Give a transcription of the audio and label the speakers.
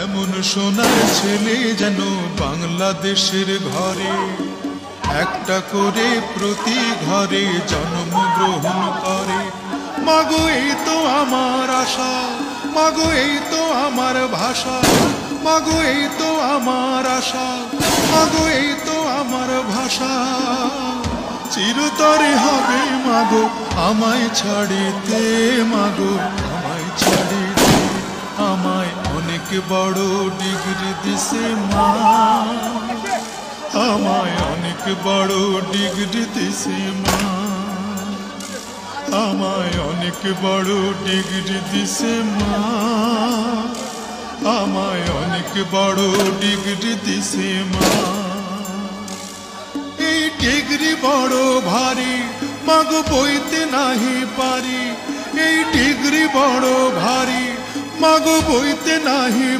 Speaker 1: এমন সোনার ছেলে যেন বাংলাদেশের ঘরে একটা করে প্রতি ঘরে জন্মগ্রহণ করে। মাগো এই তো আমার আশা, মাগো এই তো আমার ভাষা, মাগো এই তো আমার আশা, মাগো এই তো আমার ভাষা। চিরতরে হবে মাগো আমায় ছাড়িতে, মাগো আমায় ছাড়িতে। আমায় অনেক বড় ডিগ্রি দিছে মা, আমায় অনেক বড় ডিগ্রি দিছে মা, আমায় অনেক বড় ডিগ্রি দিছে মা, আমায় অনেক বড় ডিগ্রি দিছে মা। এই ডিগ্রি বড় ভারী মাগো বইতে নাহি পারি, এই ডিগ্রি বড় ভারী মাগো বইতে নাহি